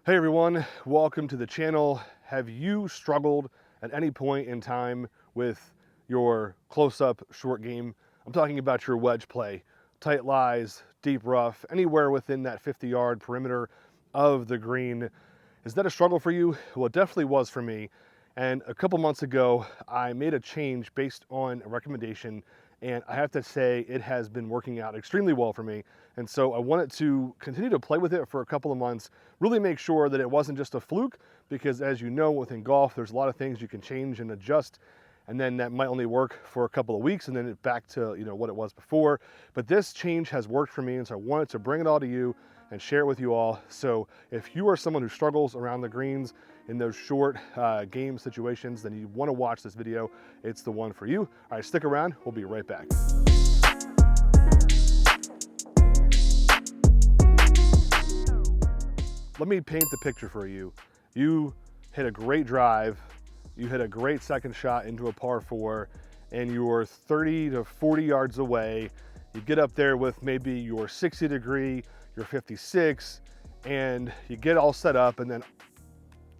Hey everyone, welcome to the channel. Have you struggled at any point in time with your close-up short game? I'm talking about your wedge play, tight lies, deep rough, anywhere within that 50-yard perimeter of the green. Is that a struggle for you? Well, it definitely was for me. And a couple months ago, I made a change based on a recommendation, and I have to say it has been working out extremely well for me. And so I wanted to continue to play with it for a couple of months, really make sure that it wasn't just a fluke, because as you know, within golf, there's a lot of things you can change and adjust, and then that might only work for a couple of weeks and then it back to what it was before. But this change has worked for me, and so I wanted to bring it all to you and share it with you all. So if you are someone who struggles around the greens in those short game situations, then you want to watch this video. It's the one for you. All right, stick around. We'll be right back. Let me paint the picture for you. You hit a great drive, you hit a great second shot into a par 4, and you're 30 to 40 yards away. You get up there with maybe your 60 degree, your 56, and you get all set up, and then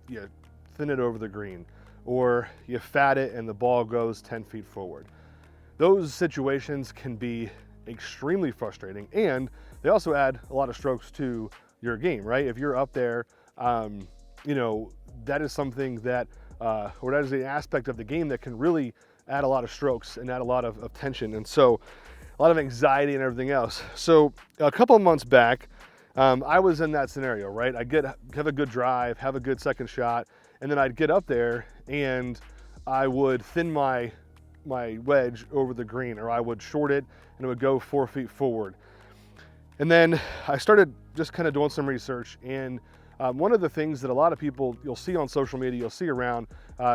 you thin it over the green, or you fat it and the ball goes 10 feet forward. Those situations can be extremely frustrating, and they also add a lot of strokes to your game, right? If you're up there, that is something that, or that is an aspect of the game that can really add a lot of strokes and add a lot of tension. And so a lot of anxiety and everything else. So a couple of months back, I was in that scenario, right? I'd have a good drive, have a good second shot, and then I'd get up there and I would thin my wedge over the green, or I would short it and it would go 4 feet forward. And then I started just kind of doing some research, and one of the things that a lot of people you'll see on social media, you'll see around,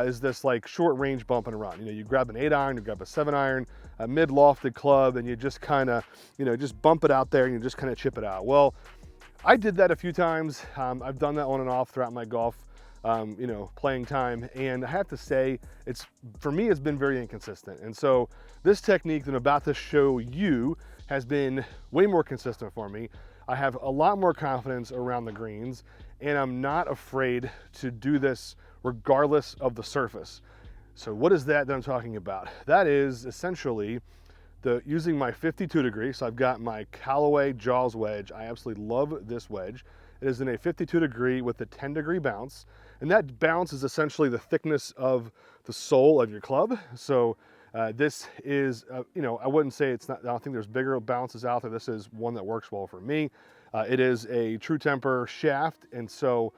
is this like short range bump and run. You grab an 8-iron, you grab a 7-iron, a mid lofted club, and you just kind of, just bump it out there and you just kind of chip it out. Well, I did that a few times. I've done that on and off throughout my golf, playing time, and I have to say, for me, it's been very inconsistent. And so this technique that I'm about to show you has been way more consistent for me. I have a lot more confidence around the greens, and I'm not afraid to do this regardless of the surface. So what is that I'm talking about? That is essentially using my 52 degree. So I've got my Callaway Jaws wedge. I absolutely love this wedge. It is in a 52 degree with a 10 degree bounce. And that bounce is essentially the thickness of the sole of your club. So this is, I wouldn't say it's not, I don't think there's bigger bounces out there. This is one that works well for me. It is a true temper shaft. And so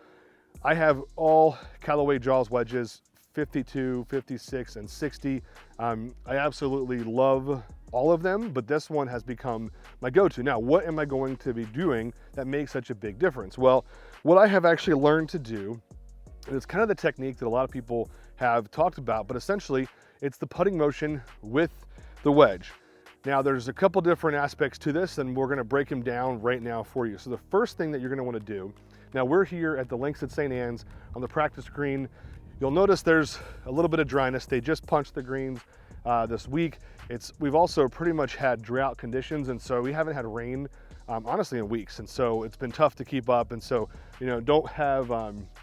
I have all Callaway Jaws wedges, 52, 56, and 60. I absolutely love all of them, but this one has become my go-to. Now, what am I going to be doing that makes such a big difference? Well, what I have actually learned to do, and it's kind of the technique that a lot of people have talked about, but essentially it's the putting motion with the wedge. Now, there's a couple different aspects to this, and we're going to break them down right now for you. So the first thing that you're going to want to do, now we're here at the links at St. Anne's on the practice green. You'll notice there's a little bit of dryness. They just punched the greens this week. We've also pretty much had drought conditions, and so we haven't had rain honestly in weeks, and so it's been tough to keep up. And so don't have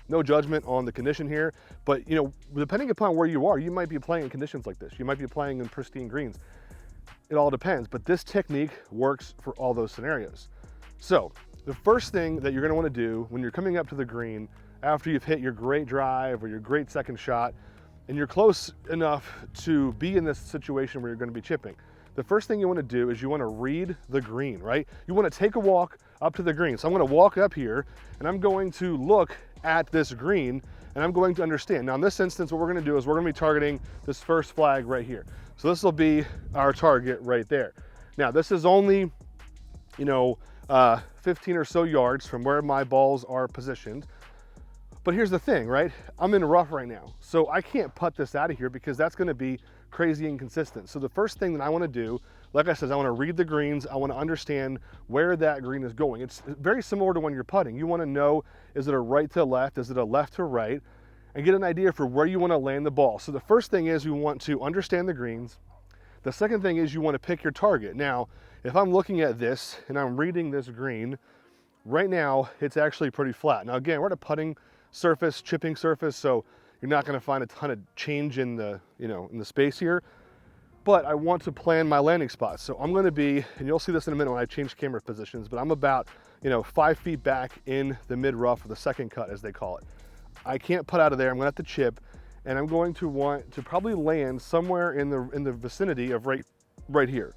no judgment on the condition here, but depending upon where you are, you might be playing in conditions like this. You might be playing in pristine greens. It all depends, but this technique works for all those scenarios. So the first thing that you're going to want to do when you're coming up to the green after you've hit your great drive or your great second shot and you're close enough to be in this situation where you're going to be chipping, the first thing you want to do is you want to read the green, right? You want to take a walk up to the green. So I'm going to walk up here and I'm going to look at this green and I'm going to understand. Now in this instance, what we're going to do is we're going to be targeting this first flag right here. So this will be our target right there. Now this is only, 15 or so yards from where my balls are positioned. But here's the thing, right? I'm in rough right now, so I can't putt this out of here because that's going to be crazy inconsistent. So the first thing that I want to do, like I said, I want to read the greens. I want to understand where that green is going. It's very similar to when you're putting. You want to know, is it a right to left? Is it a left to right? And get an idea for where you want to land the ball. So the first thing is you want to understand the greens. The second thing is you want to pick your target. Now, if I'm looking at this and I'm reading this green, Right now, it's actually pretty flat. Now again, we're at a putting surface, chipping surface, so you're not gonna find a ton of change in the, in the space here, but I want to plan my landing spots. So I'm gonna be, and you'll see this in a minute when I change camera positions, but I'm about, 5 feet back in the mid rough, or the second cut as they call it. I can't putt out of there, I'm gonna have to chip, and I'm going to want to probably land somewhere in the vicinity of right here.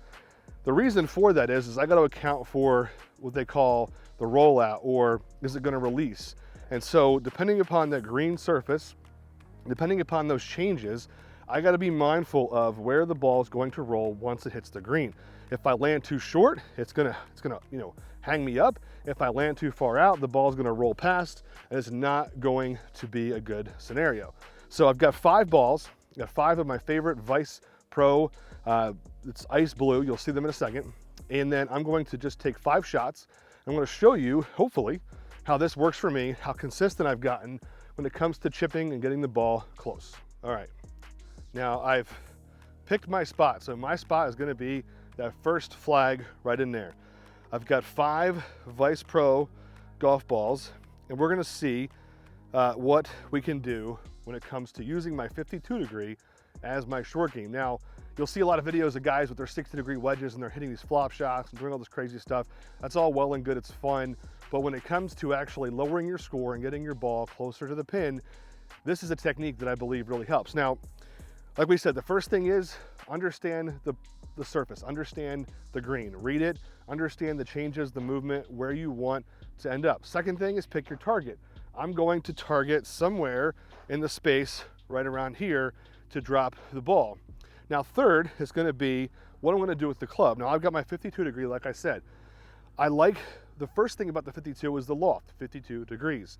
The reason for that is I gotta account for what they call the rollout, or is it gonna release? And so depending upon that green surface, depending upon those changes, I gotta be mindful of where the ball is going to roll once it hits the green. If I land too short, it's gonna hang me up. If I land too far out, the ball is gonna roll past, and it's not going to be a good scenario. So I've got 5 balls, I've got 5 of my favorite Vice Pro, it's ice blue, you'll see them in a second. And then I'm going to just take 5 shots. I'm gonna show you, hopefully, how this works for me, how consistent I've gotten when it comes to chipping and getting the ball close. All right, now I've picked my spot. So my spot is gonna be that first flag right in there. I've got 5 Vice Pro golf balls, and we're gonna see what we can do when it comes to using my 52 degree as my short game. Now, you'll see a lot of videos of guys with their 60-degree wedges and they're hitting these flop shots and doing all this crazy stuff. That's all well and good, it's fun. But when it comes to actually lowering your score and getting your ball closer to the pin, this is a technique that I believe really helps. Now, like we said, the first thing is understand the surface, understand the green, read it, understand the changes, the movement, where you want to end up. Second thing is pick your target. I'm going to target somewhere in the space right around here to drop the ball. Now third is gonna be what I'm gonna do with the club. Now I've got my 52 degree, like I said. The first thing about the 52 is the loft, 52 degrees.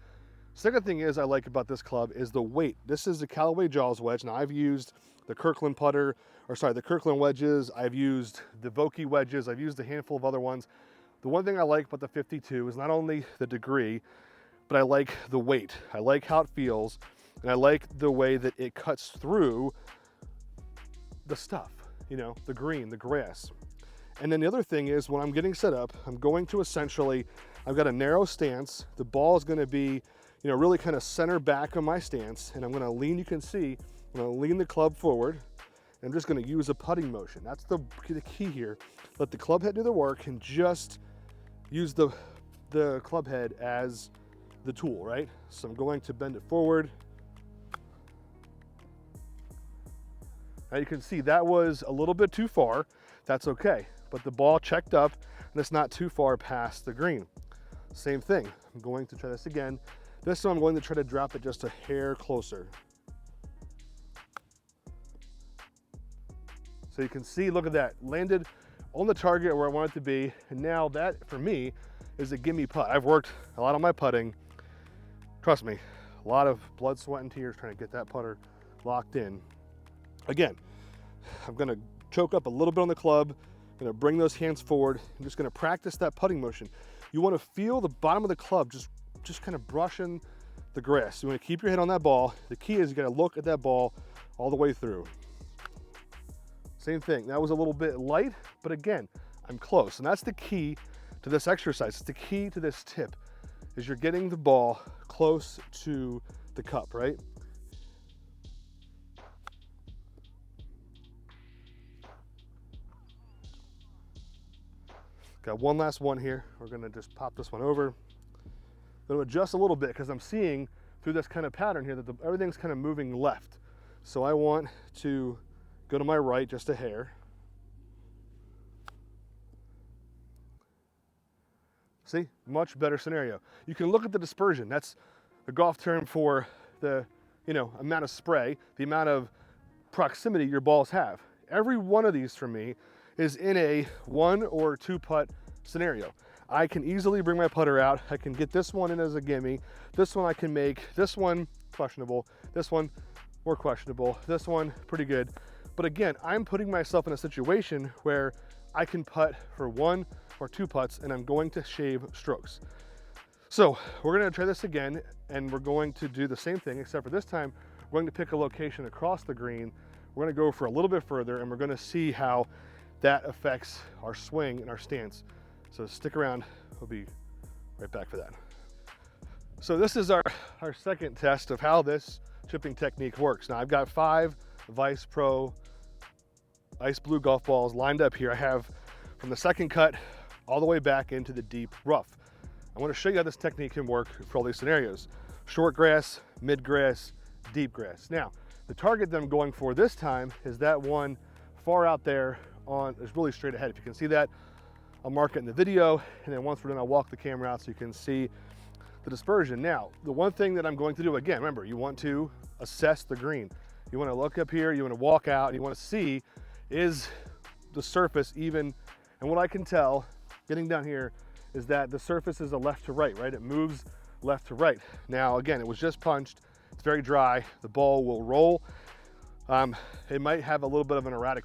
Second thing I like about this club is the weight. This is the Callaway Jaws wedge. Now I've used the Kirkland the Kirkland wedges. I've used the Vokey wedges. I've used a handful of other ones. The one thing I like about the 52 is not only the degree, but I like the weight. I like how it feels, and I like the way that it cuts through the stuff, the green, the grass. And then the other thing is when I'm getting set up, I'm going to essentially, I've got a narrow stance. The ball is gonna be, really kind of center back on my stance, and I'm gonna lean, you can see, I'm gonna lean the club forward, and I'm just gonna use a putting motion. That's the key here. Let the club head do the work and just use the club head as the tool, right? So I'm going to bend it forward. Now you can see that was a little bit too far. That's okay, but the ball checked up and it's not too far past the green. Same thing, I'm going to try this again. This one I'm going to try to drop it just a hair closer. So you can see, look at that, landed on the target where I want it to be. And now that, for me, is a gimme putt. I've worked a lot on my putting. Trust me, a lot of blood, sweat, and tears trying to get that putter locked in. Again, I'm gonna choke up a little bit on the club, I'm gonna bring those hands forward, I'm just gonna practice that putting motion. You wanna feel the bottom of the club just kind of brushing the grass. You wanna keep your head on that ball. The key is you gotta look at that ball all the way through. Same thing, that was a little bit light, but again, I'm close. And that's the key to this exercise. It's the key to this tip, is you're getting the ball close to the cup, right? Got one last one here. We're gonna just pop this one over. I'm gonna adjust a little bit because I'm seeing through this kind of pattern here that everything's kind of moving left. So I want to go to my right just a hair. See, much better scenario. You can look at the dispersion. That's a golf term for the amount of spray, the amount of proximity your balls have. Every one of these for me is in a 1 or 2 putt scenario. I can easily bring my putter out. I can get this one in as a gimme. This one I can make. This one questionable. This one more questionable. This one pretty good. But again, I'm putting myself in a situation where I can putt for 1 or 2 putts and I'm going to shave strokes. So we're gonna try this again and we're going to do the same thing, except for this time, we're going to pick a location across the green. We're gonna go for a little bit further and we're gonna see how that affects our swing and our stance. So stick around, we'll be Right back for that. So this is our second test of how this chipping technique works. Now I've got 5 Vice Pro Ice Blue golf balls lined up here. I have from the second cut all the way back into the deep rough. I want to show you how this technique can work for all these scenarios. Short grass, mid grass, deep grass. Now, the target that I'm going for this time is that one far out there is really straight ahead. If you can see that, I'll mark it in the video, and then once we're done, I'll walk the camera out so you can see the dispersion. Now, the one thing that I'm going to do, again, remember, you want to assess the green. You want to look up here, you want to walk out, and you want to see, is the surface even, and what I can tell, getting down here, is that the surface is a left to right, right? It moves left to right. Now, again, it was just punched. It's very dry. The ball will roll. It might have a little bit of an erratic,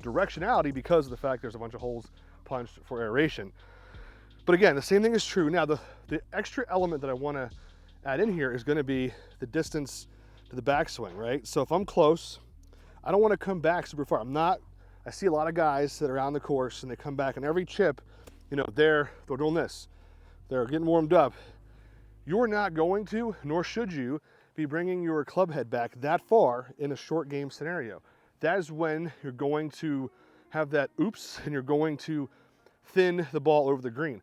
directionality because of the fact there's a bunch of holes punched for aeration. But again, the same thing is true. Now, the extra element that I want to add in here is going to be the distance to the backswing, right? So if I'm close, I don't want to come back super far. I see a lot of guys that are on the course and they come back, and every chip, they're doing this. They're getting warmed up. You're not going to, nor should you, be bringing your club head back that far in a short game scenario. That is when you're going to have that oops, and you're going to thin the ball over the green.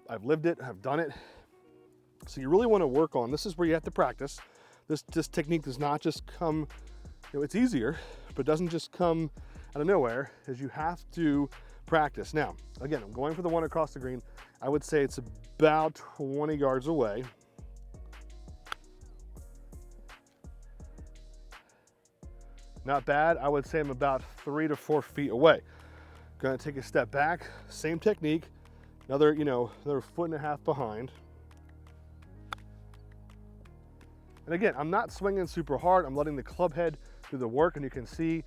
I've lived it, I've done it. So you really want to work on, this is where you have to practice. This technique does not just come, it's easier, but it doesn't just come out of nowhere, is you have to practice. Now, again, I'm going for the one across the green. I would say it's about 20 yards away. Not bad. I would say I'm about 3 to 4 feet away. Gonna take a step back, same technique, another 1.5 feet behind. And again, I'm not swinging super hard. I'm letting the club head do the work, and you can see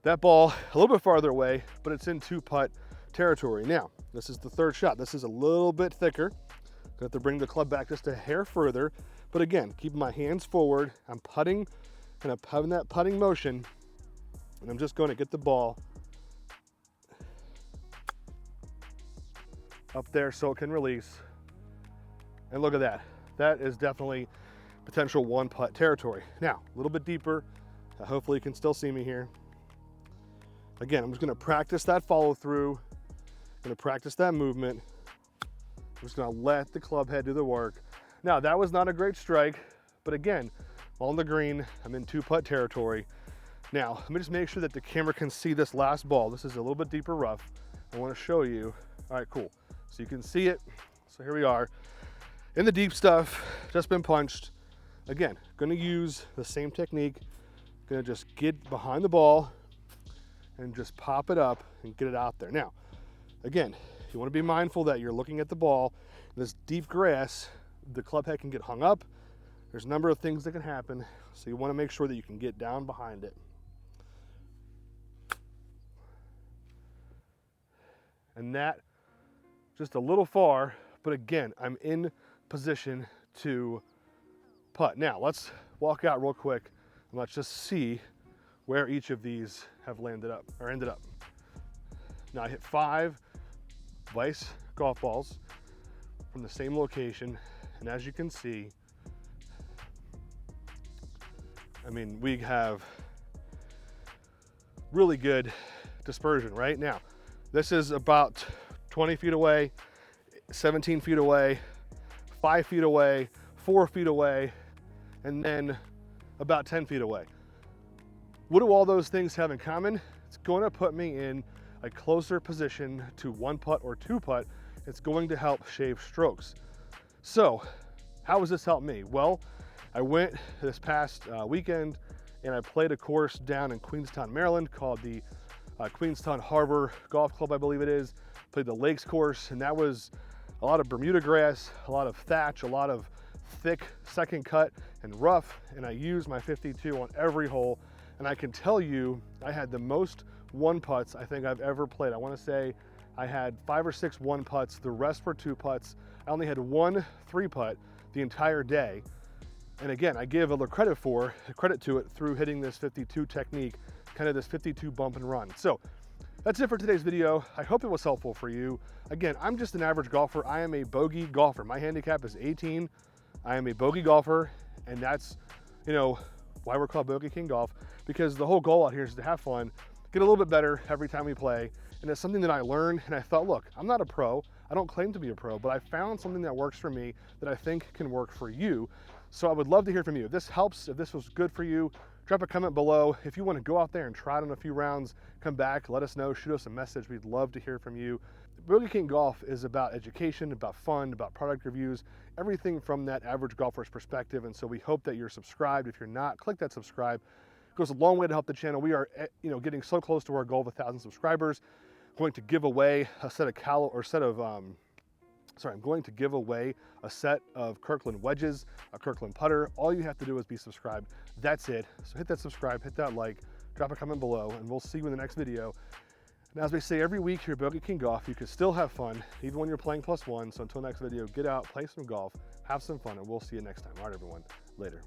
that ball a little bit farther away, but it's in 2-putt territory. Now, this is the third shot. This is a little bit thicker. Gonna have to bring the club back just a hair further. But again, keeping my hands forward, I'm putting, and I'm having that putting motion, and I'm just going to get the ball up there so it can release. And look at that. That is definitely potential 1-putt territory. Now, a little bit deeper. Hopefully you can still see me here. Again, I'm just gonna practice that follow through. Gonna practice that movement. I'm just gonna let the club head do the work. Now, that was not a great strike, but again, on the green, I'm in 2-putt territory. Now, let me just make sure that the camera can see this last ball. This is a little bit deeper rough. I wanna show you. All right, cool. So you can see it. So here we are. In the deep stuff, just been punched. Again, gonna use the same technique. Gonna just get behind the ball and just pop it up and get it out there. Now, again, you wanna be mindful that you're looking at the ball. In this deep grass, the club head can get hung up. There's a number of things that can happen. So you wanna make sure that you can get down behind it. And that, just a little far, but again, I'm in position to putt. Now, let's walk out real quick and let's just see where each of these have landed up or ended up. Now, I hit 5 Vice golf balls from the same location, and as you can see, I mean, we have really good dispersion right now. This is about 20 feet away, 17 feet away, 5 feet away, 4 feet away, and then about 10 feet away. What do all those things have in common? It's going to put me in a closer position to 1-putt or 2-putt. It's going to help shave strokes. So how has this helped me? Well, I went this past weekend and I played a course down in Queenstown, Maryland called the Queenstown Harbor Golf Club, I believe it is. Played the Lakes course, and that was a lot of Bermuda grass, a lot of thatch, a lot of thick second cut and rough, and I used my 52 on every hole. And I can tell you, I had the most 1-putts I think I've ever played. I want to say I had 5 or 6 1-putts, the rest were 2-putts. I only had 1 3-putt the entire day. And again, I give a little credit to it through hitting this 52 technique, kind of this 52 bump and run. So that's it for today's video. I hope it was helpful for you. Again, I'm just an average golfer. I am a bogey golfer. My handicap is 18. I am a bogey golfer, and that's, you know, why we're called Bogey King Golf, because the whole goal out here is to have fun, get a little bit better every time we play. And it's something that I learned, and I thought, look, I'm not a pro. I don't claim to be a pro, but I found something that works for me that I think can work for you. So I would love to hear from you. If this helps, if this was good for you, drop a comment below. If you want to go out there and try it on a few rounds, come back, let us know, shoot us a message. We'd love to hear from you. Bogey King Golf is about education, about fun, about product reviews, everything from that average golfer's perspective. And so we hope that you're subscribed. If you're not, click that subscribe. It goes a long way to help the channel. We are, getting so close to our goal of 1,000 subscribers. I'm going to give away a set of I'm going to give away a set of Kirkland wedges, a Kirkland putter. All you have to do is be subscribed. That's it. So hit that subscribe, hit that like, drop a comment below, and we'll see you in the next video. And as we say every week here at Bogey King Golf, you can still have fun, even when you're playing +1. So until next video, get out, play some golf, have some fun, and we'll see you next time. All right, everyone, later.